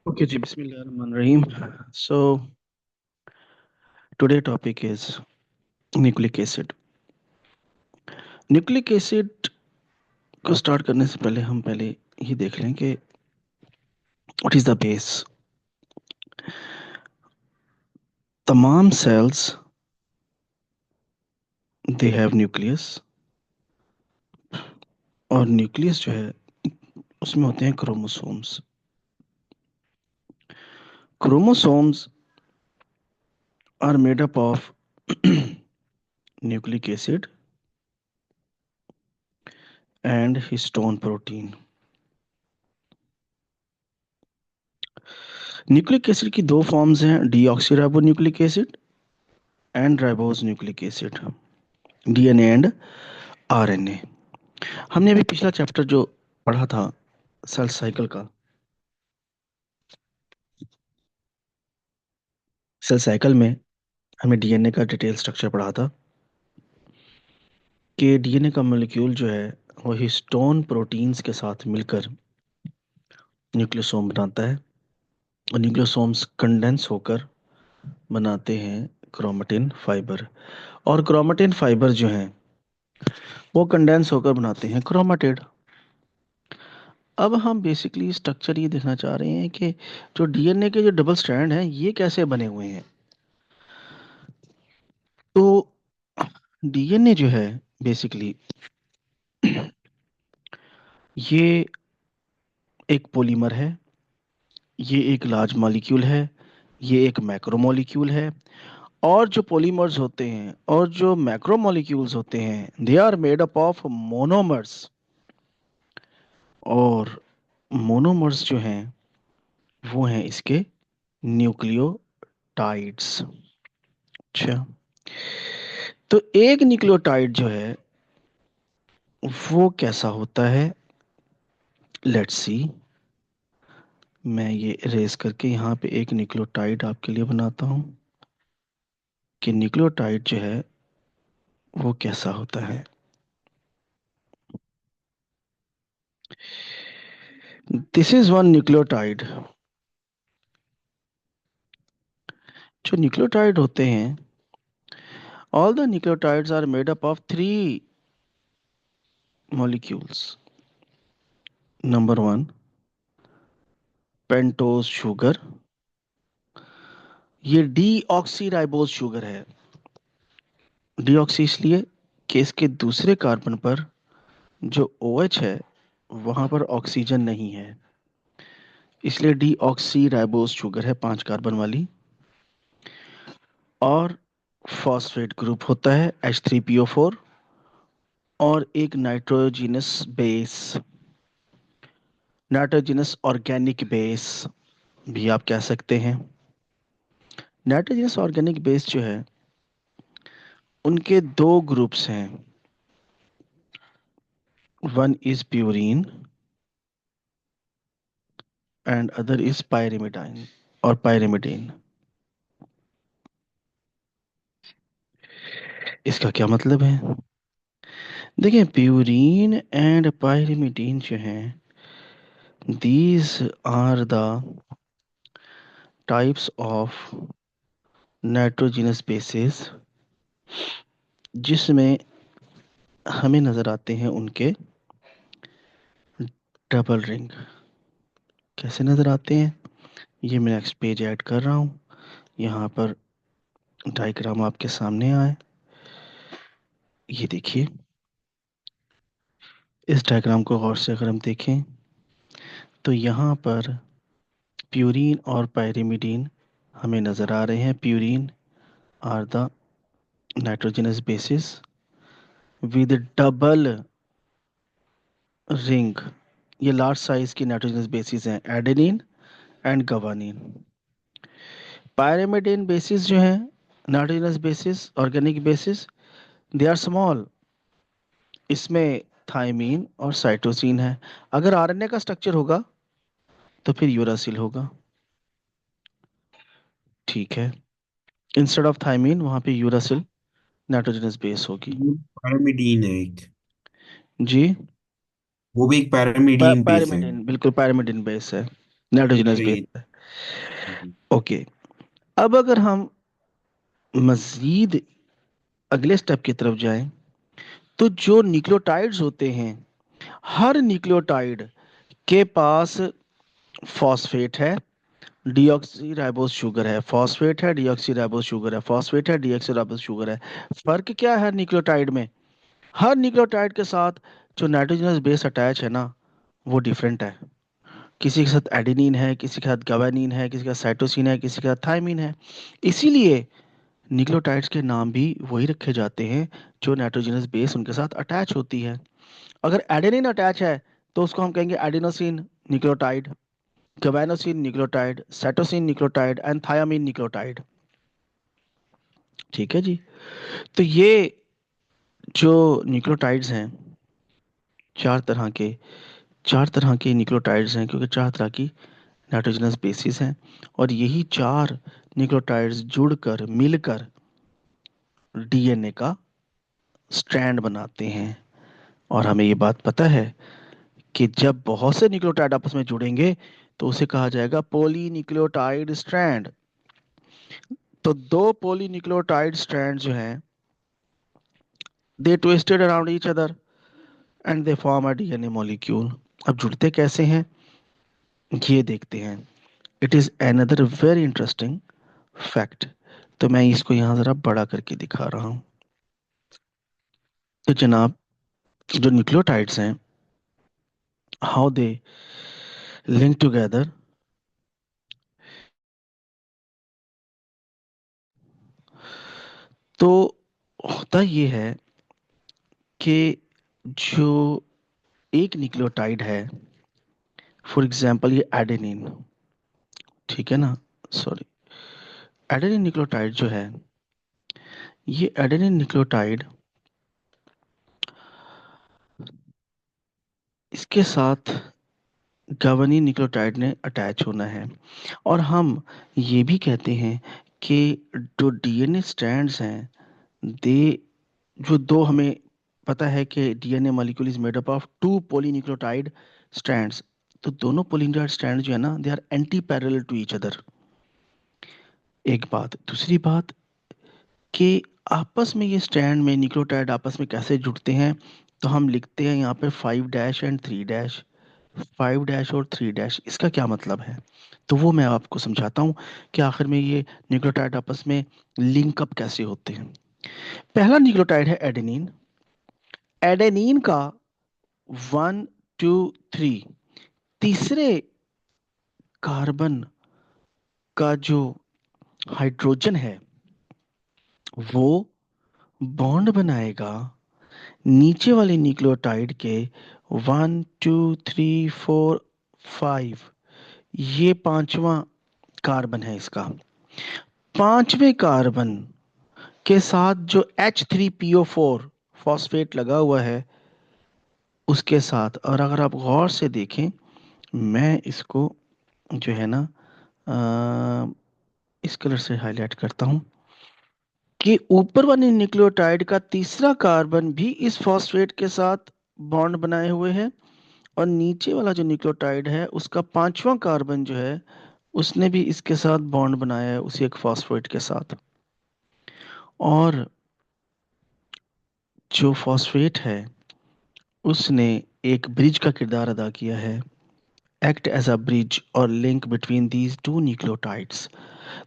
Okay, ji, Bismillahirrahmanirrahim. So today topic is nucleic acid. Nucleic acid को start करने से पहले हम पहले ये देख लें कि व्हाट इज द बेस। तमाम सेल्स दे हैव न्यूक्लियस, और न्यूक्लियस जो है उसमें होते हैं chromosomes. Chromosomes are made up of nucleic acid and histone protein. Nucleic acid की दो फॉर्म्स हैं, deoxyribo nucleic acid and ribose nucleic acid, DNA and RNA. हमने अभी पिछला चैप्टर जो पढ़ा था सेल साइकिल का, सेल साइकिल में हमें डीएनए का डिटेल स्ट्रक्चर पढ़ा था कि डीएनए का मॉलिक्यूल जो है वो हिस्टोन प्रोटीन्स के साथ मिलकर न्यूक्लियोसोम बनाता है, और न्यूक्लियोसोम्स कंडेंस होकर बनाते हैं क्रोमेटिन फाइबर, और क्रोमेटिन फाइबर जो हैं वो कंडेंस होकर बनाते हैं क्रोमेटिड। अब हम बेसिकली स्ट्रक्चर ये देखना चाह रहे हैं कि जो डीएनए के जो डबल स्ट्रैंड हैं ये कैसे बने हुए हैं। तो डीएनए जो है बेसिकली ये एक पॉलीमर है, ये एक लार्ज मॉलिक्यूल है, ये एक मैक्रो मॉलिक्यूल है। और जो पॉलीमर्स होते हैं और जो मैक्रो मॉलिक्यूल्स होते हैं they are made up of monomers, और मोनोमर्स जो हैं वो हैं इसके न्यूक्लियोटाइड्स। अच्छा, तो एक न्यूक्लियोटाइड जो है वो कैसा होता है, लेट्स सी। मैं ये इरेज करके यहाँ पे एक न्यूक्लियोटाइड आपके लिए बनाता हूँ कि न्यूक्लियोटाइड जो है वो कैसा होता है। This is one nucleotide. जो न्यूक्लियोटाइड होते हैं, all the nucleotides are made up of three molecules. Number one, pentose sugar. ये डीऑक्सीराइबोज शुगर है। डीऑक्सी इसलिए कि इसके दूसरे कार्बन पर जो OH है वहां पर ऑक्सीजन नहीं है, इसलिए डीऑक्सीराइबोज शुगर है, 5 कार्बन वाली। और फॉस्फेट ग्रुप होता है H3PO4, और एक nitrogenous base, nitrogenous organic base भी आप कह सकते हैं। नाइट्रोजिनस ऑर्गेनिक बेस जो है उनके दो ग्रुप्स हैं, one is purine and other is pyrimidine और पायरिमिडीन। इसका क्या मतलब है? देखिए, प्यूरीन एंड पायरिमिडीन जो हैं, these are the types of nitrogenous bases जिसमें हमें नजर आते हैं उनके डबल रिंग। कैसे नजर आते हैं, ये मैं नेक्स्ट पेज ऐड कर रहा हूँ। यहाँ पर डायग्राम आपके सामने आए, ये देखिए। इस डायग्राम को गौर से अगर हम देखें तो यहाँ पर प्यूरीन और पायरिमिडीन हमें नजर आ रहे हैं। Purine are the nitrogenous bases with double ring. ये लार्ज साइज की नाइट्रोजनस बेसिस हैं, adenine and guanine. Pyrimidine bases जो है, nitrogenous bases organic bases, they are small. इसमें थायमीन और साइटोसिन है। अगर आरएनए का स्ट्रक्चर होगा तो फिर यूरासिल होगा, ठीक है। इंस्टेड ऑफ थायमीन वहां पे यूरासिल नाइट्रोजनस बेस होगी। पैरामिडीन है एक। जी, वो भी एक पैरामिडीन बेस है। पैरामिडीन, बिल्कुल पैरामिडीन बेस है, नाइट्रोजनस बेस अरे है। जी। ओके, अब अगर हम मजीद अगले स्टेप की तरफ जाएं, तो जो न्यूक्लियोटाइड्स होते हैं, हर न्यूक्लियोटाइड के पास फॉस्फेट है, डीऑक्सी राइबोस शुगर है, फॉस्फेट है, डीऑक्सी राइबोस शुगर है, फॉस्फेट है, डीऑक्सी राइबोस शुगर है। फर्क क्या है न्यूक्लियोटाइड में? हर न्यूक्लियोटाइड के साथ जो नाइट्रोजनस बेस अटैच है ना, वो डिफरेंट है। किसी के साथ एडेनिन है, किसी के साथ गवानीन है, किसी के साथ साइटोसिन है, किसी के साथ थायमिन है। इसीलिए न्यूक्लियोटाइड्स के नाम भी वही रखे जाते हैं जो नाइट्रोजनस बेस उनके साथ अटैच होती है। अगर एडेनिन अटैच है तो उसको हम कहेंगे adenosine nucleotide, guanosine nucleotide, cytosine nucleotide and thiamine nucleotide. ठीक है जी। तो ये जो न्यूक्लियोटाइड्स हैं, चार तरह के चार तरह के न्यूक्लियोटाइड्स हैं, क्योंकि चार तरह की नाइट्रोजनस बेसिस हैं। और यही चार न्यूक्लियोटाइड्स जुड़कर मिलकर डीएनए का स्ट्रैंड बनाते हैं। और हमें ये बात पता है कि जब बहुत से न्यूक्लियोटाइड आपस में जुड़ेंगे तो उसे कहा जाएगा पॉलीन्यूक्लियोटाइड स्ट्रैंड। तो दो पॉलीन्यूक्लियोटाइड स्ट्रैंड जो हैं, they twisted around each other and they form a DNA molecule. अब जुड़ते कैसे हैं ये देखते हैं। It is another very interesting fact. तो मैं इसको यहाँ जरा बड़ा करके दिखा रहा हूँ। तो जनाब, जो न्यूक्लियोटाइड्स हैं, हाउ दे लिंक टुगेदर। तो होता ये है कि जो एक न्यूक्लियोटाइड है, फॉर एग्जांपल ये एडेनिन, ठीक है ना, सॉरी, एडेनिन न्यूक्लियोटाइड जो है, ये एडेनिन न्यूक्लियोटाइड, इसके साथ गवानीन न्यूक्लियोटाइड ने अटैच होना है। और हम ये भी कहते हैं कि जो डीएनए स्ट्रैंड्स हैं, दे जो दो हमें पता है कि DNA molecule is made up of two polynucleotide strands. तो दोनों पॉलीन्यूक्लियोटाइड स्ट्रैंड जो है ना, they are anti parallel to each other. एक बात, दूसरी बात कि आपस में ये स्ट्रैंड में न्यूक्लियोटाइड आपस में कैसे जुड़ते हैं। तो हम लिखते हैं यहाँ पे 5' एंड 3'। 5' और 3', इसका क्या मतलब है? तो वो मैं आपको समझाता हूँ कि आखिर में ये न्यूक्लियोटाइड आपस में लिंकअप कैसे होते हैं। पहला न्यूक्लियोटाइड है एडेनिन। एडेनिन का 1 2 3, तीसरे कार्बन का जो हाइड्रोजन है, वो बॉन्ड बनाएगा नीचे वाले न्यूक्लियोटाइड के 1 2 3 4 5। ये पांचवा कार्बन है इसका। पांचवें कार्बन के साथ जो H3PO4 फॉस्फेट लगा हुआ है, उसके साथ, और अगर आप गौर से देखें, मैं इसको जो है ना इस कलर से हाईलाइट करता हूँ कि ऊपर वाले न्यूक्लियोटाइड का तीसरा कार्बन भी इस फॉस्फेट के साथ बॉन्ड बनाए हुए है, और नीचे वाला जो न्यूक्लियोटाइड है उसका पांचवा कार्बन जो है, उसने भी इसके साथ बॉन्ड बनाया है उसी एक फॉस्फेट के साथ। और जो फॉस्फेट है, उसने एक ब्रिज का किरदार अदा किया है, एक्ट एज अ ब्रिज और link between these two nucleotides.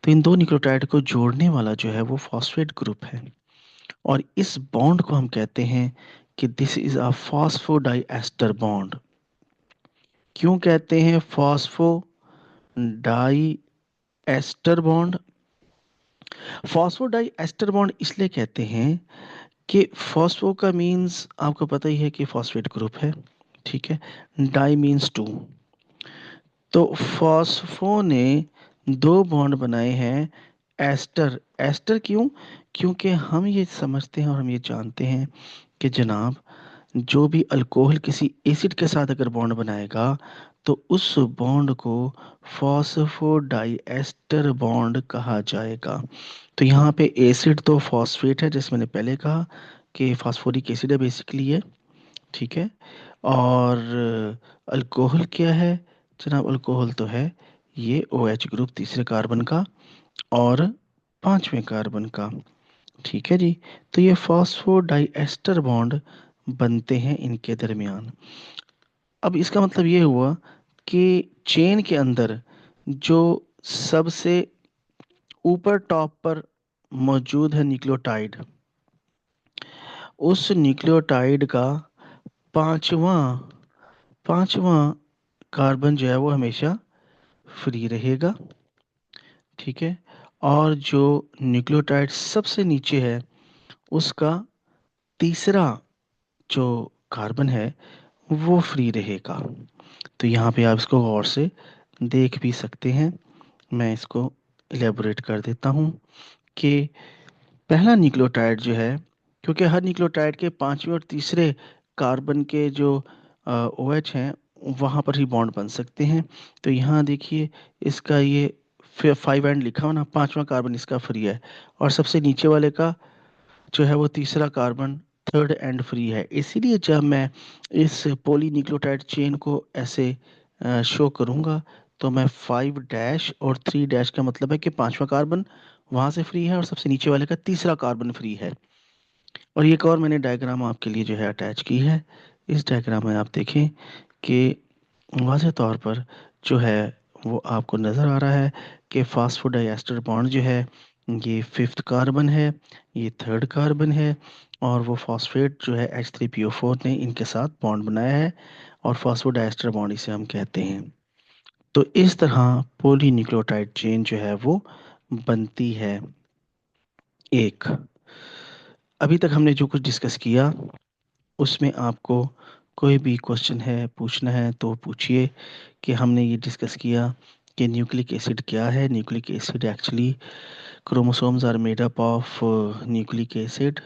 तो इन दो न्यूक्लियोटाइड को जोड़ने वाला जो है वो फॉस्फेट ग्रुप है। और इस बॉन्ड को हम कहते हैं कि this is a phosphodiester bond. क्यों कहते हैं phosphodiester bond? Phosphodiester bond इसलिए कहते हैं कि फॉस्फो का मीन्स आपको पता ही है कि फॉस्फेट ग्रुप है, ठीक है। Di means two. तो फॉस्फो ने दो बॉन्ड बनाए हैं एस्टर। एस्टर क्यों? क्योंकि हम ये समझते हैं और हम ये जानते हैं कि जनाब, जो भी अल्कोहल किसी एसिड के साथ अगर बॉन्ड बनाएगा तो उस बॉन्ड को फॉस्फोडाइएस्टर बॉन्ड कहा जाएगा। तो यहाँ पे एसिड तो फॉस्फेट है, जैसे मैंने पहले कहा कि फास्फोरिक एसिड है बेसिकली ये, ठीक है। और अल्कोहल क्या है जनाब? अल्कोहल तो है ये ओ एच ग्रुप तीसरे कार्बन का और पांचवें कार्बन का। ठीक है जी। तो ये फॉस्फोडाइएस्टर बॉन्ड बनते हैं इनके दरमियान। अब इसका मतलब ये हुआ कि चेन के अंदर जो सबसे ऊपर टॉप पर मौजूद है न्यूक्लियोटाइड, उस न्यूक्लियोटाइड का पांचवा पांचवा कार्बन जो है वो हमेशा फ्री रहेगा। ठीक है। और जो न्यूक्लियोटाइड सबसे नीचे है, उसका तीसरा जो कार्बन है वो फ्री रहेगा। तो यहाँ पे आप इसको गौर से देख भी सकते हैं। मैं इसको इलेबोरेट कर देता हूँ कि पहला न्यूक्लियोटाइड जो है, क्योंकि हर न्यूक्लियोटाइड के पांचवें और तीसरे कार्बन के जो ओ एच हैं वहाँ पर ही बॉन्ड बन सकते हैं। तो यहाँ देखिए, इसका ये 5 एंड लिखा हो ना, पांचवा कार्बन इसका फ्री है। और सबसे नीचे वाले का जो है वो तीसरा कार्बन थर्ड एंड फ्री है। इसीलिए जब मैं इस पॉली न्यूक्लियोटाइड चेन को ऐसे शो करूँगा, तो मैं 5 डैश और 3 डैश का मतलब है कि पांचवा कार्बन वहाँ से फ्री है और सबसे नीचे वाले का तीसरा कार्बन फ्री है। और ये एक और मैंने डायग्राम आपके लिए जो है अटैच की है। इस डायग्राम में आप देखें कि वाज़ह तौर पर जो है वो आपको नज़र आ रहा है कि फास्फोडाइएस्टर बॉन्ड जो है ये फिफ्थ कार्बन है, ये थर्ड कार्बन है। और वो फॉस्फेट जो है H3PO4 ने इनके साथ बॉन्ड बनाया है, और फास्फोडाइएस्टर बॉन्ड इसे हम कहते हैं। तो इस तरह पॉलीन्यूक्लियोटाइड चेन जो है वो बनती है। एक, अभी तक हमने जो कुछ डिस्कस किया उसमें आपको कोई भी क्वेश्चन है, पूछना है तो पूछिए। कि हमने ये डिस्कस किया कि न्यूक्लिक एसिड क्या है। Nucleic acid actually, chromosomes are made up of nucleic acid,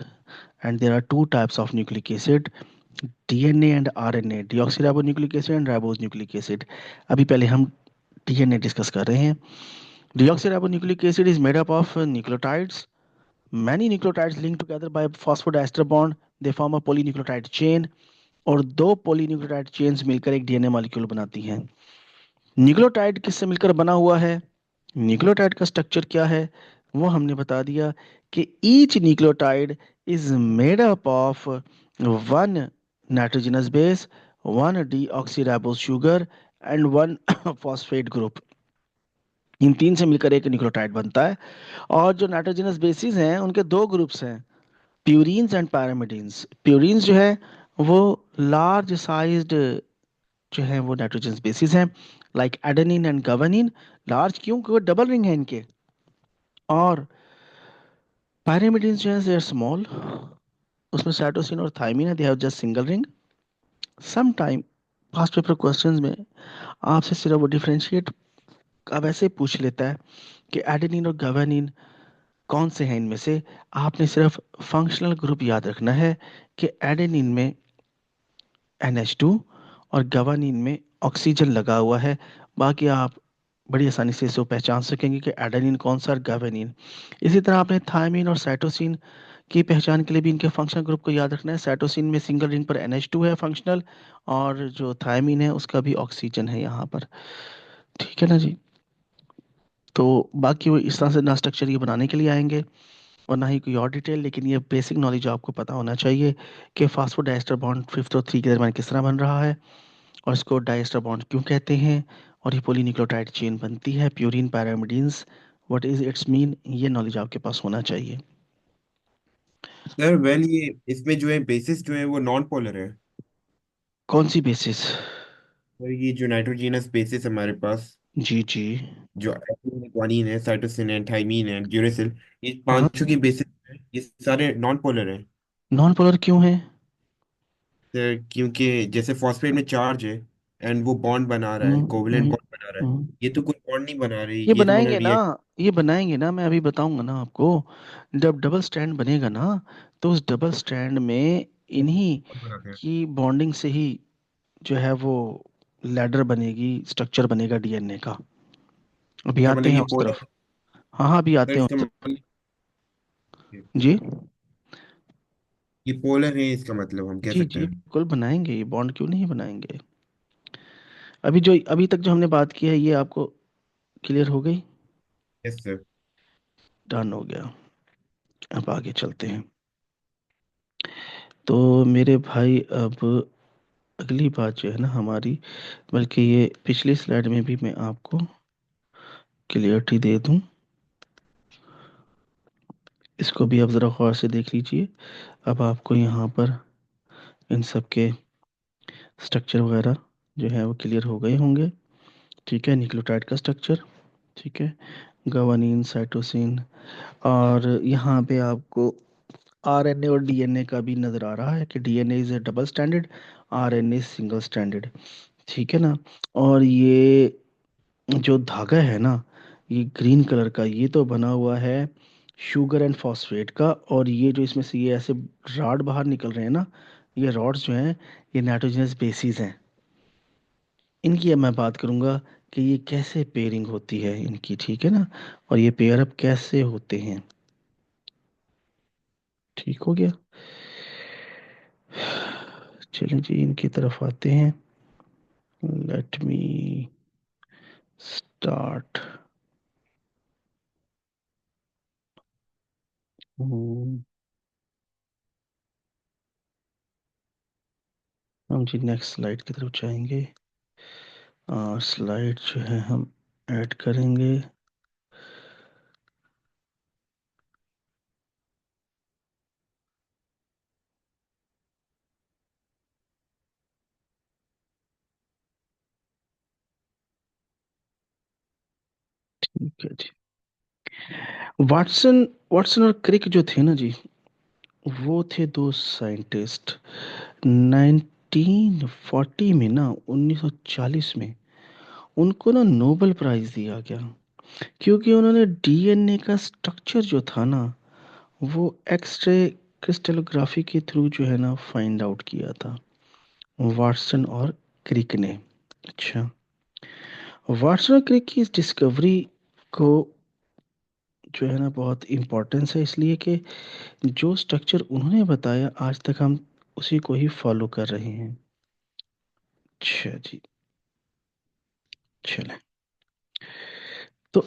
and there are two types of nucleic acid, DNA and RNA, deoxyribonucleic acid and ribonucleic acid। अभी पहले हम DNA डिस्कस कर रहे हैं। Deoxyribonucleic acid is made up of nucleotides, many nucleotides linked together by phosphodiester bond, they form a polynucleotide chain। और दो polynucleotide chains मिलकर एक डीएनए मॉलिक्यूल बनाती हैं। न्यूक्लियोटाइड किससे मिलकर बना हुआ है, न्यूक्लियोटाइड का स्ट्रक्चर क्या है, वो हमने बता दिया कि each nucleotide is made up of one nitrogenous base, one deoxyribose sugar and one phosphate group. इन तीन से मिलकर एक न्यूक्लियोटाइड बनता है। और जो नाइट्रोजनस बेसिस हैं उनके दो ग्रुप्स हैं, प्यूरीन्स एंड पैरामिडीन्स। प्यूरीन्स जो है वो लार्ज साइज्ड जो है वो नाइट्रोजन बेसिस हैं, like adenine and guanine. Large क्यों, क्योंकि डबल रिंग है इनके। और पायरिमिडिन्स जो है दे आर स्मॉल, उसमें साइटोसिन और थायमिन है, they have just single ring. Some time past paper questions में आपसे सिर्फ वो डिफरेंशिएट अब ऐसे पूछ लेता है कि एडेनिन और गवानीन कौन से हैं इनमें से। आपने सिर्फ फंक्शनल ग्रुप याद रखना है कि एडेनिन में NH2 और गवानीन में ऑक्सीजन लगा हुआ है। बाकी आप बड़ी आसानी से इसको पहचान सकेंगे कि एडेनिन कौन सा और गवानीन। इसी तरह आपने थायमिन और साइटोसिन की पहचान के लिए भी इनके फंक्शनल ग्रुप को याद रखना है। साइटोसिन में सिंगल रिंग पर NH2 है फंक्शनल, और जो थायमिन है उसका भी ऑक्सीजन है यहाँ पर। ठीक है ना जी। तो बाकी वो इस तरह से ना स्ट्रक्चर ये बनाने के लिए आएंगे और ना ही कोई और डिटेल, लेकिन ये बेसिक नॉलेज आपको पता होना चाहिए कि फास्फोडाइएस्टर बॉन्ड फिफ्थ और थ्री के दरमियान किस तरह बन रहा है, और इसको डाइएस्टर बॉन्ड क्यों कहते हैं, और ये पॉलीन्यूक्लियोटाइड चेन बनती है purine pyrimidines, what is it's mean, ये नॉलेज आपके पास होना चाहिए। सर वेल ये इसमें जो है बेसिस जो है वो नॉन पोलर है। कौन सी बेसिस? और ये जो नाइट्रोजीनस बेसिस हमारे पास जी जी। जो ग्वानिन है, साइटोसिन है, थाइमीन है, ड्यूरेसिल, ये हाँ। पांचों की बेसिस है, ये सारे नॉन पोलर हैं। नॉन पोलर क्यों है? सर क्योंकि जैसे फॉस्फेट में चार्ज है एंड वो बॉन्ड बना रहा है, कोवलेंट हम्म। बॉन्ड बना रहा है। हम्म। ये तो कोई बॉन्ड नहीं बना रही, ये ये तो मतलब बनाएंगे ना, रिएक्ट ये बनाएंगे ना, मैं अभी बताऊंगा ना आपको। जब डबल स्ट्रैंड बनेगा ना, तो उस डबल स्ट्रैंड में इन्हीं बनाते हैं। की बॉन्डिंग से ही जो है वो लैडर बनेगी, स्ट्रक्चर बनेगा डीएनए का। अभी इसका आते मतलब हैं ये उस पोलर। तरफ। हाँ हाँ, अभी सर आते हैं इसका उस तरफ। मतलब जी ये पोलर है, इसका मतलब हम कह जी सकते जी, हैं। बिल्कुल बनाएंगे, ये बॉन्ड क्यों नहीं बनाएंगे। अभी जो अभी तक जो हमने बात की है ये आपको क्लियर हो गई? Yes sir. डन हो गया। अब आगे चलते हैं। तो मेरे भाई अब अगली बात जो है ना हमारी, बल्कि ये पिछली स्लाइड में भी मैं आपको क्लियरिटी दे दूं, इसको भी आप ज़रा गौर से देख लीजिए। अब आपको यहाँ पर इन सब के स्ट्रक्चर वगैरह जो है वो क्लियर हो गए होंगे। ठीक है, न्यूक्लियोटाइड का स्ट्रक्चर। ठीक है, गवानीन, साइटोसिन, और यहाँ पे आपको आरएनए और डीएनए का भी नज़र आ रहा है कि DNA is A double standard, RNA single standard. ठीक है ना। और ये जो धागा है ना, ये ग्रीन कलर का, ये तो बना हुआ है शुगर एंड फॉस्फेट का, और ये जो इसमें से ये ऐसे रॉड बाहर निकल रहे हैं ना, ये रॉड्स जो हैं ये नाइट्रोजनस बेसिस हैं। इनकी अब मैं बात करूंगा कि ये कैसे पेयरिंग होती है इनकी। ठीक है ना, और ये पेयर अप कैसे होते हैं। ठीक हो गया। चलें जी, इनकी तरफ आते हैं। Let me start. हम जी नेक्स्ट स्लाइड की तरफ जाएंगे। स्लाइड जो है हम ऐड करेंगे। ठीक है जी। वाटसन वाटसन और क्रिक जो थे ना जी, वो थे दो साइंटिस्ट। 1940 में ना, 1940 में उनको ना नोबेल प्राइज दिया गया, क्योंकि उन्होंने डीएनए का स्ट्रक्चर जो था ना, वो एक्सरे क्रिस्टलोग्राफी के थ्रू जो है ना फाइंड आउट किया था, वाटसन और क्रिक ने। अच्छा, वाटसन और क्रिक की इस डिस्कवरी को जो है ना बहुत इम्पोर्टेंस है, इसलिए कि जो स्ट्रक्चर उन्होंने बताया आज तक हम उसी को ही फॉलो कर रहे हैं। अच्छा जी। चलें। तो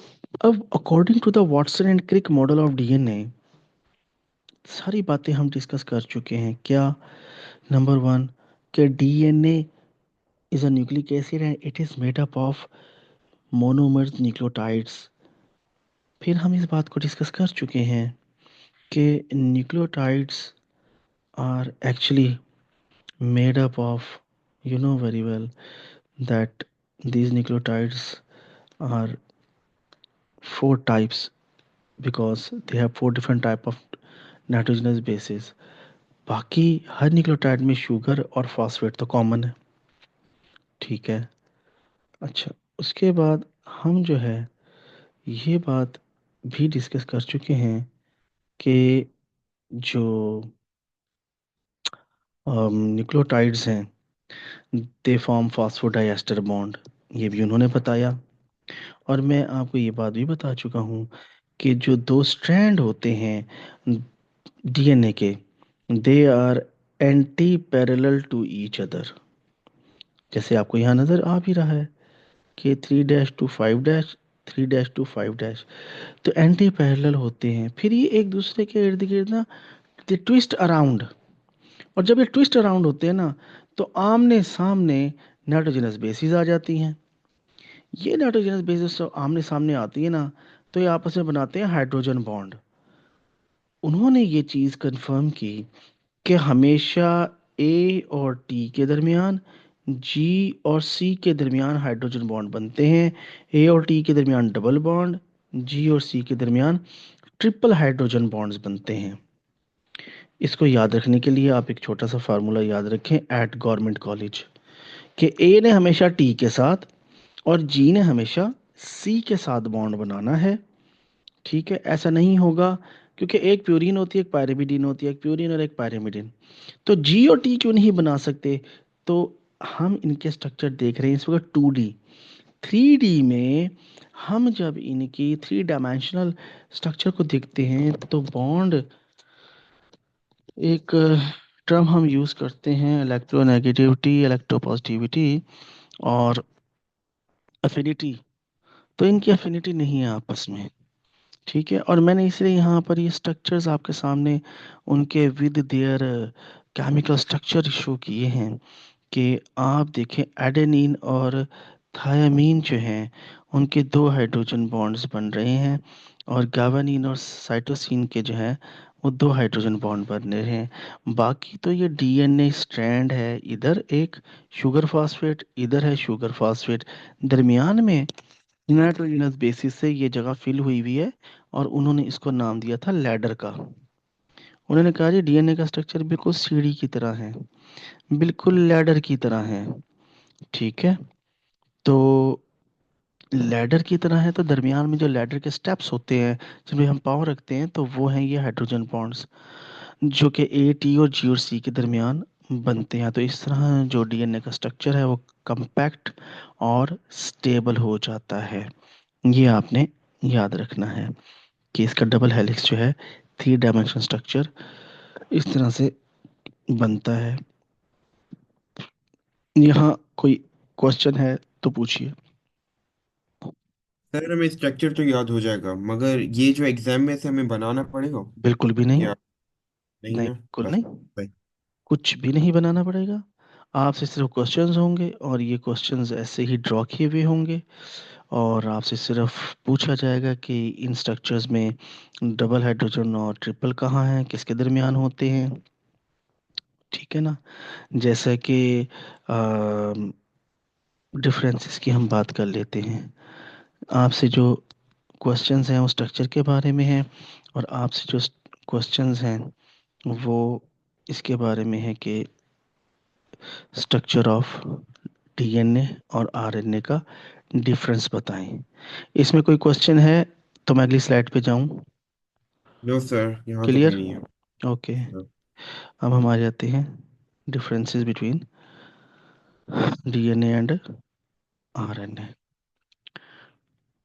अब according to the Watson and Crick model of DNA, सारी बातें हम डिस्कस कर चुके हैं क्या। नंबर वन, कि DNA is a nucleic acid and it is made up of monomers nucleotides. फिर हम इस बात को डिस्कस कर चुके हैं कि nucleotides are actually made up of, you know very well that these nucleotides are four types, because they have four different type of nitrogenous bases। बाकी हर न्यूक्लियोटाइड में शुगर और फॉस्फेट तो कॉमन है। ठीक है। अच्छा, उसके बाद हम जो है ये बात भी डिस्कस कर चुके हैं कि जो न्यूक्लियोटाइड्स हैं दे फॉर्म फॉस्फोडाइएस्टर बॉन्ड, ये भी उन्होंने बताया। और मैं आपको ये बात भी बता चुका हूँ कि जो दो स्ट्रैंड होते हैं डीएनए के, they are anti parallel to each other. जैसे आपको यहाँ नज़र आ भी रहा है कि 3-to-5, 3-to-5, तो एंटी पैरेलल होते हैं, फिर ये एक दूसरे के इर्द गिर्द ना दे ट्विस्ट अराउंड। और जब ये ट्विस्ट अराउंड होते हैं ना, तो आमने सामने नाइट्रोजनस बेसिस आ जाती हैं। ये नाइट्रोजनस बेसिस जब आमने सामने आती है ना, तो ये आपस में बनाते हैं हाइड्रोजन बॉन्ड। उन्होंने ये चीज़ कंफर्म की कि हमेशा ए और टी के दरमियान, जी और सी के दरमियान हाइड्रोजन बॉन्ड बनते हैं। ए और टी के दरमियान डबल बॉन्ड, जी और सी के दरमियान ट्रिपल हाइड्रोजन बॉन्ड्स बनते हैं। इसको याद रखने के लिए आप एक छोटा सा फार्मूला याद रखें एट गवर्नमेंट कॉलेज, कि ए ने हमेशा टी के साथ और जी ने हमेशा सी के साथ बॉन्ड बनाना है। ठीक है, ऐसा नहीं होगा, क्योंकि एक प्यूरिन होती है, एक पायरिमिडिन होती है, एक प्यूरिन और एक पायरिमिडिन, तो जी और टी क्यों नहीं बना सकते। तो हम इनके स्ट्रक्चर देख रहे हैं इस वक्त 2D। 3D में हम जब इनकी थ्री डायमेंशनल स्ट्रक्चर को देखते हैं तो बॉन्ड, एक टर्म हम यूज़ करते हैं इलेक्ट्रोनेगेटिविटी, इलेक्ट्रोपॉजिटिविटी और अफिनिटी। तो इनकी अफिनिटी नहीं है आपस में। ठीक है, और मैंने इसलिए यहाँ पर ये स्ट्रक्चर्स आपके सामने उनके with their chemical structure show किए हैं कि आप देखें एडेनिन और थायामीन जो हैं उनके दो हाइड्रोजन बॉन्ड्स बन रहे हैं, और गावानीन और साइटोसिन के जो है वो दो हाइड्रोजन बॉन्ड बन रहे हैं। बाकी तो ये डीएनए स्ट्रैंड है, इधर एक शुगर फास्फेट, इधर है शुगर फास्फेट, दरमियान में नाइट्रोजनस बेसिस से ये जगह फिल हुई हुई है, और उन्होंने इसको नाम दिया था लैडर का। उन्होंने कहा जी डीएनए का स्ट्रक्चर बिल्कुल सीढ़ी की तरह है, बिल्कुल लैडर की तरह है। ठीक है, तो लैडर की तरह है तो दरमियान में जो लैडर के स्टेप्स होते हैं जिनमें हम पाँव रखते हैं, तो वो हैं ये हाइड्रोजन बॉन्ड्स जो कि ए टी और जी और सी के दरमियान बनते हैं। तो इस तरह जो डीएनए का स्ट्रक्चर है वो कंपैक्ट और स्टेबल हो जाता है। ये आपने याद रखना है कि इसका डबल हेलिक्स जो है 3 डायमेंशन स्ट्रक्चर इस तरह से बनता है। यहाँ कोई क्वेश्चन है तो पूछिए। सर हमें स्ट्रक्चर तो याद हो जाएगा, मगर ये जो एग्जाम में से हमें बनाना पड़ेगा बिल्कुल भी नहीं, या नहीं नहीं ना? बिल्कुल बस नहीं, कुछ भी नहीं बनाना पड़ेगा। आपसे सिर्फ क्वेश्चंस होंगे, और ये क्वेश्चंस ऐसे ही ड्रॉ किए हुए होंगे, और आपसे सिर्फ पूछा जाएगा कि इन स्ट्रक्चर्स में डबल हाइड्रोजन और ट्रिपल कहाँ हैं, किसके दरमियान होते हैं। ठीक है ना, जैसे कि डिफरेंसेस की हम बात कर लेते हैं। आपसे जो क्वेश्चंस हैं वो स्ट्रक्चर के बारे में हैं, और आपसे जो क्वेश्चंस हैं वो इसके बारे में है कि स्ट्रक्चर ऑफ डीएनए और आरएनए का डिफरेंस बताएं। इसमें कोई क्वेश्चन है तो मैं अगली स्लाइड पे जाऊं। नो सर, यहाँ तो कोई क्लियर, नहीं है। ओके। हाँ। अब हम आ जाते हैं differences between DNA and RNA.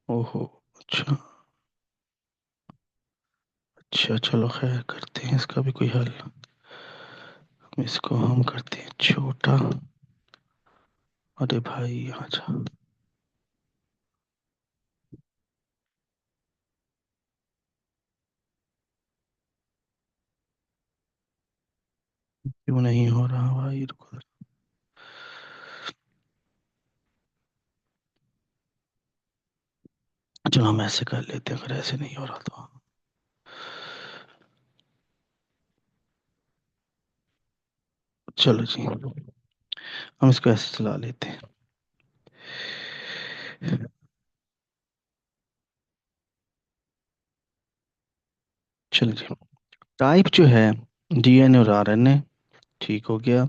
ओहो, अच्छा, अच्छा चलो खैर करते हैं इसका भी कोई हल। इसको हम करते हैं छोटा। अरे भाई यहाँ जा, क्यों नहीं हो रहा भाई, रुको। चलो हम ऐसे कर लेते हैं, अगर ऐसे नहीं हो रहा तो। चलो जी, हम इसको ऐसे चला लेते हैं। चलो जी, टाइप जो है डीएनए और आरएनए, ठीक हो गया।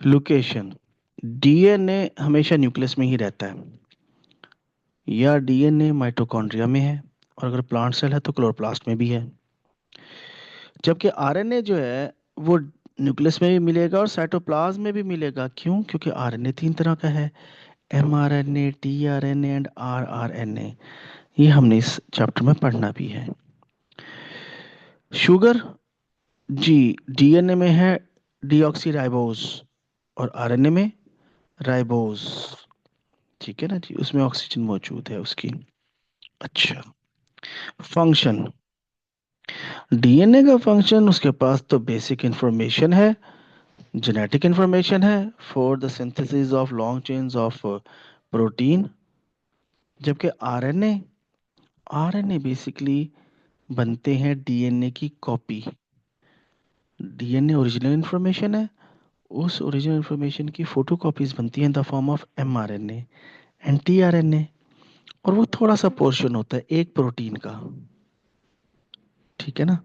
लोकेशन, डीएनए हमेशा न्यूक्लियस में ही रहता है, या डीएनए माइटोकॉन्ड्रिया में है, और अगर प्लांट सेल है तो क्लोरोप्लास्ट में भी है। जबकि आरएनए जो है वो न्यूक्लियस में भी मिलेगा और साइटोप्लाज्म में भी मिलेगा। क्यों? क्योंकि आरएनए 3 तरह का है, mRNA, tRNA एंड rRNA। ये हमने इस चैप्टर में पढ़ना भी है। शुगर जी डीएनए में है डीऑक्सीराइबोस, और आरएनए में राइबोस। ठीक है ना जी, उसमें ऑक्सीजन मौजूद है उसकी। अच्छा, फंक्शन, डीएनए का फंक्शन, उसके पास तो बेसिक इंफॉर्मेशन है, जेनेटिक इंफॉर्मेशन है for the synthesis of long chains of protein. जबकि आरएनए, आरएनए बेसिकली बनते हैं डीएनए की कॉपी। डीएनए ओरिजिनल इंफॉर्मेशन है, उस ओरिजिनल इंफॉर्मेशन की फोटो कॉपीज बनती हैं in the form of mRNA and tRNA, और वो थोड़ा सा पोर्शन होता है एक प्रोटीन का। ठीक है ना,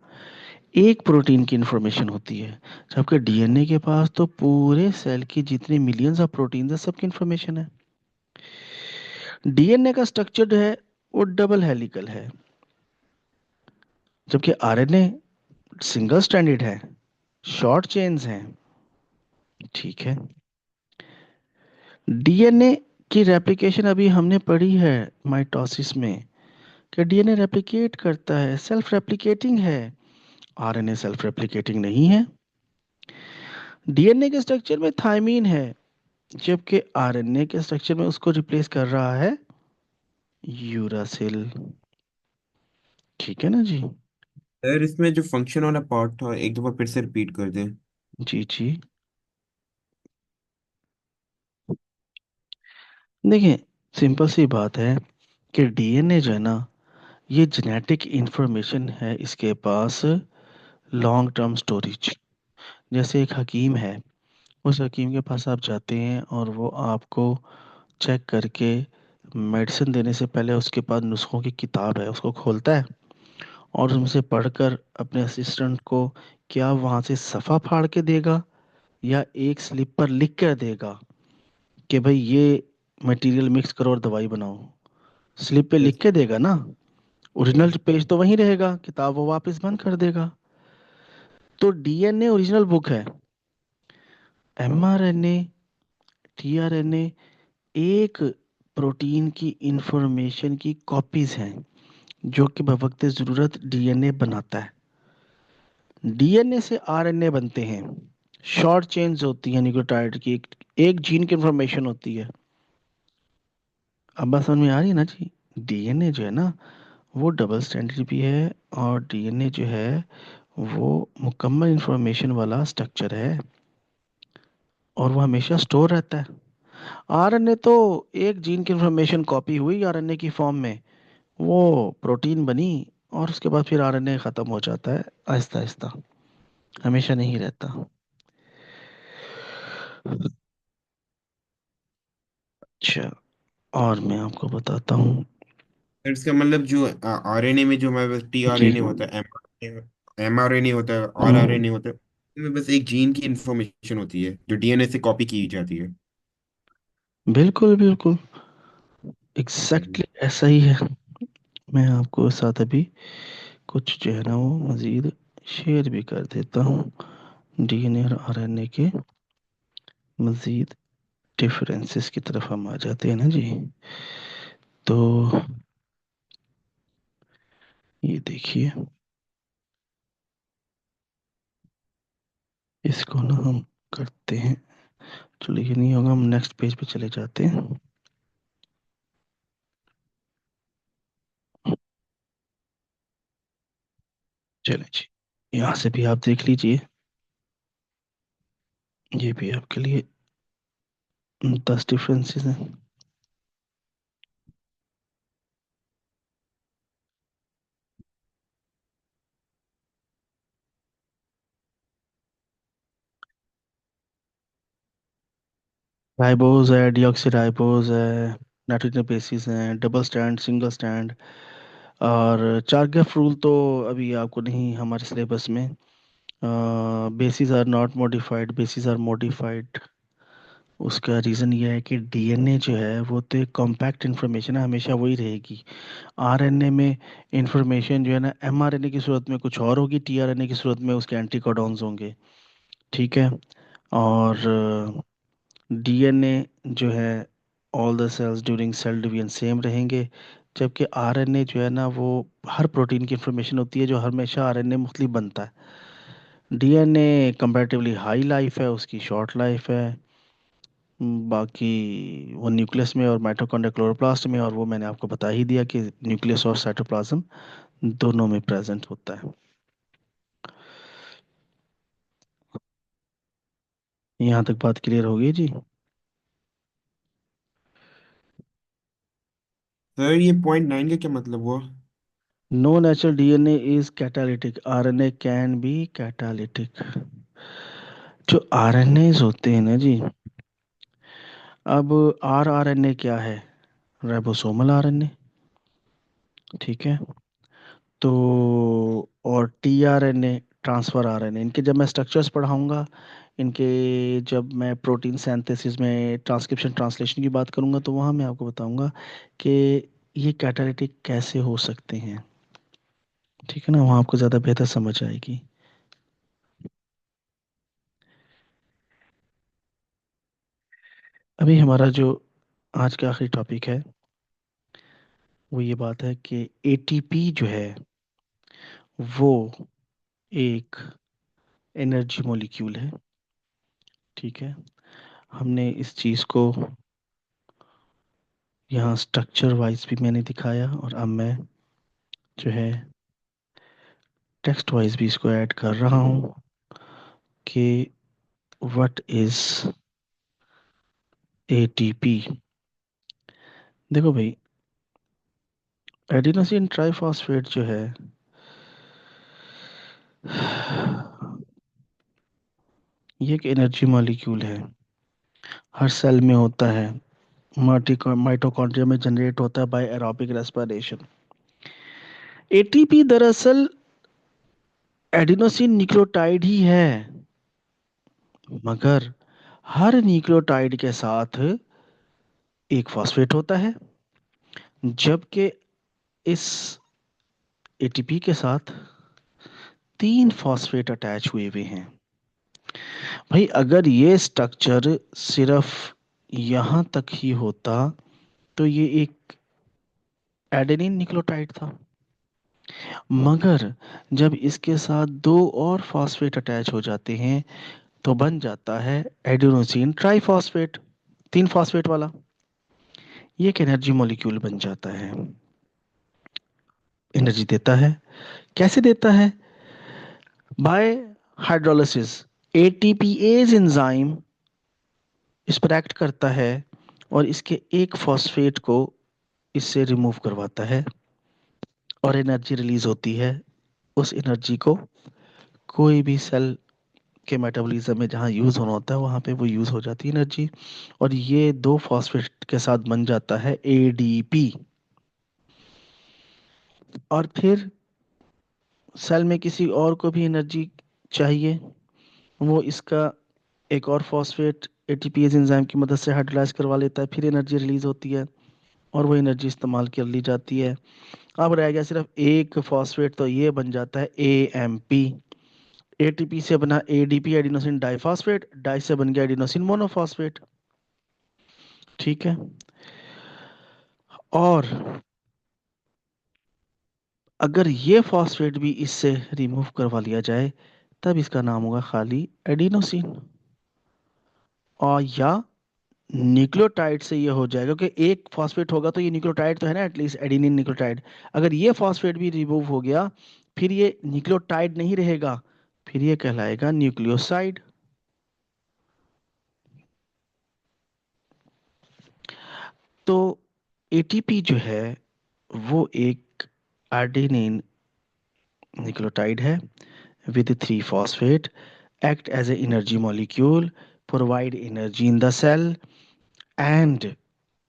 एक प्रोटीन की इंफॉर्मेशन होती है, जबकि डीएनए के पास तो पूरे सेल की जितने मिलियंस ऑफ प्रोटीन है सबकी इंफॉर्मेशन है। डीएनए का स्ट्रक्चर जो है वो डबल हेलिकल है, जबकि आरएनए सिंगल स्ट्रैंडेड है, शॉर्ट चेन्स हैं। ठीक है, डीएनए की रेप्लिकेशन अभी हमने पढ़ी है माइटोसिस में, कि डीएनए रेप्लिकेट करता है, सेल्फ रेप्लिकेटिंग है। आरएनए सेल्फ रेप्लिकेटिंग नहीं है। डीएनए के स्ट्रक्चर में थायमीन है, जबकि आरएनए के स्ट्रक्चर में उसको रिप्लेस कर रहा है यूरासिल। ठीक है ना जी। सर इसमें जो फंक्शन वाला पार्ट था एक दफा फिर से रिपीट कर दें। जी जी। देखिए, सिंपल सी बात है कि डीएनए जो है ना, ये जेनेटिक इंफॉर्मेशन है इसके पास, लॉन्ग टर्म स्टोरेज। जैसे एक हकीम है, उस हकीम के पास आप जाते हैं और वो आपको चेक करके मेडिसिन देने से पहले उसके पास नुस्खों की किताब है उसको खोलता है और उनसे पढ़कर अपने असिस्टेंट को क्या वहाँ से सफ़ा फाड़ के देगा या एक स्लिप पर लिख कर देगा कि भाई ये मटेरियल मिक्स करो और दवाई बनाओ। स्लिप पे लिख यस। के देगा ना, ओरिजिनल पेज तो वहीं रहेगा, किताब वो वापस बंद कर देगा। तो डीएनए ओरिजिनल बुक है, एमआरएनए, टीआरएनए एक प्रोटीन की इंफॉर्मेशन की कॉपीज हैं जो कि बवक्त ज़रूरत डीएनए बनाता है। डीएनए से आरएनए बनते हैं, शॉर्ट चेन्स होती हैं न्यूक्लियोटाइड की, एक जीन की इंफॉर्मेशन होती है। अब बात समझ में आ रही है ना जी। डीएनए जो है ना, वो डबल स्टैंडर्ड भी है, और डीएनए जो है वो मुकम्मल इंफॉर्मेशन वाला स्ट्रक्चर है और वो हमेशा स्टोर रहता है। आरएनए तो एक जीन की इंफॉर्मेशन कॉपी हुई आरएनए की फॉर्म में, वो प्रोटीन बनी, और उसके बाद फिर आरएनए ख़त्म हो जाता है आहिस्ता आहिस्ता, हमेशा नहीं रहता। अच्छा, और मैं आपको बताता हूँ। सर इसका मतलब जो आरएनए में जो हमारे पास जी। टीआरएनए होता है, एमआरएनए होता है, हम्म, आरआरएनए होता है, इसमें बस एक जीन की इंफॉर्मेशन होती है जो डीएनए से कॉपी की जाती है। बिल्कुल बिल्कुल, हम्म। एग्जैक्टली ऐसा ही है। मैं आपको साथ अभी कुछ जो है ना वो मज़ीद शेयर भी कर देता हूँ, डीएनए और आरएनए के मज़ीद डिफरेंसेस की तरफ हम आ जाते हैं ना जी। तो ये देखिए, इसको ना हम करते हैं, चलो ये नहीं होगा, हम नेक्स्ट पेज पे चले जाते हैं। चले जी, यहाँ से भी आप देख लीजिए, ये भी आपके लिए 10 डिफरेंसेस हैं। राइबोज है, डीऑक्सी है, नाइट्रोजन बेसिस हैं, डबल स्टैंड, सिंगल स्टैंड, और चारगेफ रूल तो अभी आपको नहीं हमारे सिलेबस में। Bases are not modified, bases are modified. उसका रीज़न ये है कि डीएनए जो है वो तो एक कॉम्पैक्ट इन्फॉर्मेशन है, हमेशा वही रहेगी। आरएनए में इंफॉर्मेशन जो है ना, एमआरएनए की सूरत में कुछ और होगी, टीआरएनए की सूरत में उसके एंटीकोडॉन्स होंगे। ठीक है। और डीएनए जो है, all the cells during cell division same रहेंगे, जबकि आरएनए जो है ना वो हर प्रोटीन की इंफॉर्मेशन होती है जो हमेशा आरएनए मुख्तलिफ बनता है। डीएनए कंपैरेटिवली हाई लाइफ है, उसकी शॉर्ट लाइफ है। बाकी वो न्यूक्लियस में और माइटोकॉन्ड्रिया क्लोरोप्लास्ट में, और वो मैंने आपको बता ही दिया कि न्यूक्लियस और साइटोप्लाज्म दोनों में प्रेजेंट होता है। यहाँ तक बात क्लियर हो गई जी। सर ये पॉइंट 9 का क्या मतलब हुआ? No natural DNA is catalytic, RNA can be catalytic. जो आरएनएज होते हैं ना जी, अब आरआरएनए क्या है, राइबोसोमल आरएनए। ठीक है। तो और टीआरएनए ट्रांसफर आरएनए, इनके जब मैं स्ट्रक्चर्स पढ़ाऊंगा, इनके जब मैं प्रोटीन सिंथेसिस में ट्रांसक्रिप्शन ट्रांसलेशन की बात करूंगा, तो वहाँ मैं आपको बताऊंगा कि ये कैटालिटिक कैसे हो सकते हैं। ठीक है ना, वहाँ आपको ज़्यादा बेहतर समझ आएगी। अभी हमारा जो आज का आखिरी टॉपिक है वो ये बात है कि एटीपी जो है वो एक एनर्जी मॉलिक्यूल है। ठीक है। हमने इस चीज़ को यहाँ स्ट्रक्चर वाइज भी मैंने दिखाया, और अब मैं जो है टेक्स्ट वाइज भी इसको ऐड कर रहा हूँ कि व्हाट इज एटीपी। देखो भाई, एडिनोसिन ट्राइफॉस्फेट जो है ये एक एनर्जी मॉलिक्यूल है, हर सेल में होता है, माइटोकॉन्ड्रिया में जनरेट होता है बाय एरोबिक रेस्पिरेशन। एटीपी दरअसल एडिनोसिन न्यूक्लियोटाइड ही है, मगर हर न्यूक्लियोटाइड के साथ एक फॉस्फेट होता है, जबकि इस एटीपी के साथ तीन फॉस्फेट अटैच हुए हुए हैं। भाई अगर ये स्ट्रक्चर सिर्फ यहाँ तक ही होता तो ये एक एडेनिन न्यूक्लियोटाइड था, मगर जब इसके साथ दो और फॉस्फेट अटैच हो जाते हैं तो बन जाता है एडिनोसिन ट्राइफॉस्फेट, तीन फॉस्फेट वाला। ये एक एनर्जी मॉलिक्यूल बन जाता है, एनर्जी देता है। कैसे देता है? Bye hydrolysis. एटीपीएज एंजाइम इस पर एक्ट करता है और इसके एक फॉस्फेट को इससे रिमूव करवाता है, और एनर्जी रिलीज होती है। उस एनर्जी को कोई भी सेल के मेटाबॉलिज्म में जहाँ यूज होना होता है वहाँ पे वो यूज हो जाती है एनर्जी, और ये दो फॉस्फेट के साथ बन जाता है एडीपी। और फिर सेल में किसी और को भी एनर्जी चाहिए, वो इसका एक और फॉस्फेट एटीपीएज एंजाइम की मदद से हाइड्रोलाइज करवा लेता है, फिर एनर्जी रिलीज होती है और वो एनर्जी इस्तेमाल कर ली जाती है। अब रह गया सिर्फ एक फॉस्फेट, तो ये बन जाता है एएमपी। एटीपी से बना एडीपी एडिनोसिन डाइफॉस्फेट, डाई से बन गया एडिनोसिन मोनोफॉस्फेट। ठीक है। और अगर ये फॉस्फेट भी इससे रिमूव करवा लिया जाए तब इसका नाम होगा खाली एडिनोसिन। और या न्यूक्लियोटाइड से ये हो जाएगा, क्योंकि एक फॉस्फेट होगा तो ये न्यूक्लियोटाइड तो है ना, एटलीस्ट एडिनिन न्यूक्लियोटाइड। अगर ये फॉस्फेट भी रिमूव हो गया फिर ये न्यूक्लियोटाइड नहीं रहेगा, फिर ये कहलाएगा न्यूक्लियोसाइड। तो एटीपी जो है वो एक एडेनिन न्यूक्लियोटाइड है with three phosphate, act as an energy molecule, provide energy in the cell, and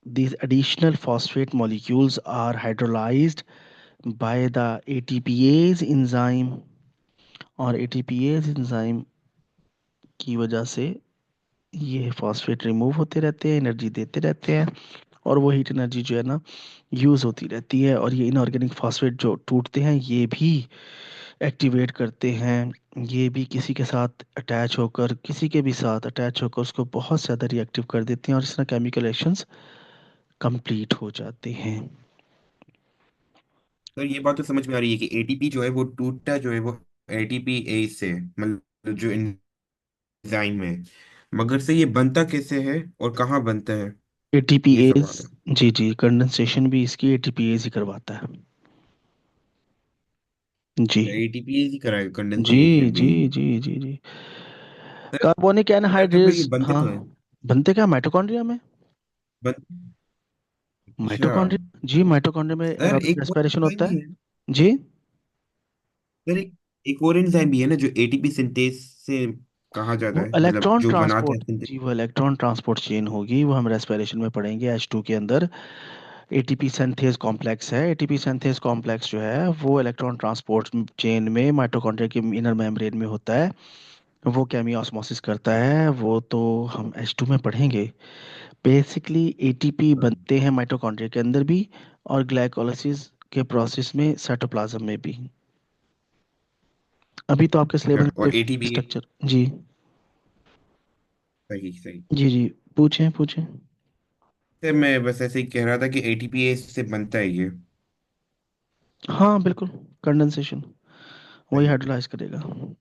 these additional phosphate molecules are hydrolyzed by the ATPase enzyme, और ATPase enzyme की वजह से ये फॉस्फेट रिमूव होते रहते हैं, एनर्जी देते रहते हैं, और वो हीट एनर्जी जो है ना यूज होती रहती है। और ये इनऑर्गेनिक फॉस्फेट जो टूटते हैं ये भी एक्टिवेट करते हैं, ये भी किसी के साथ अटैच होकर, किसी के भी साथ अटैच होकर उसको बहुत ज़्यादा रिएक्टिव कर देते हैं, और इस तरह केमिकल रिएक्शंस कंप्लीट हो जाते हैं। तो ये बात तो समझ में आ रही है कि एटीपी जो है वो टूटता जो है वो एटीपी ए से, मतलब जो एंजाइम है, मगर से ये बनता कैसे है और कहाँ बनता है, ये एटीपीएज, सवाल है। जी जी, कंडेंसेशन भी इसकी एटीपीएज ही करवाता है। जी एटीपी ही कराएगा जी कंडेंसेशन जी भी। जी जी जी। सर कार्बोनिक सर तो फिर ये एनहाइड्रेस, बनते हाँ। तो है। बनते क्या माइटोकॉन्ड्रिया में? बन अच्छा। माइटोकॉन्ड्रिया, जी माइटोकॉन्ड्रिया में सर एरोबिक एक और रेस्पिरेशन एंजाइम होता भी है। है। जी। सर एक और एंजाइम भी है ना जो एटीपी सिंथेज से कहा जाता वो है, मतलब इलेक्ट्रॉन जो बनाता है ट्रांसपोर्ट, सिंथेज। जी वो इलेक्ट्रॉन ट्रांसपोर्ट चेन होगी, वो हम रेस्पिरेशन में पढ़ेंगे H2 के अंदर। एटीपी सिंथेज कॉम्प्लेक्स है, एटीपी सिंथेज कॉम्प्लेक्स जो है वो इलेक्ट्रॉन ट्रांसपोर्ट चेन में माइटोकॉन्ड्रिया के इनर मेम्ब्रेन में होता है। वो केमी ऑस्मोसिस करता है, वो तो हम H2 में पढ़ेंगे। बेसिकली एटीपी बनते हैं माइटोकॉन्ड्रिया के अंदर भी, और ग्लाइकोलाइसिस के प्रोसेस में साइटोप्लाज्म में भी। अभी तो आपके सिलेबस में और एटीपी। स्ट्रक्चर, जी सही सही। जी जी, पूछें पूछें। सर मैं बस ऐसे ही कह रहा था कि एटीपी से बनता है ये। हाँ बिल्कुल, कंडेंसेशन वही सही। हाइड्रोलाइज करेगा।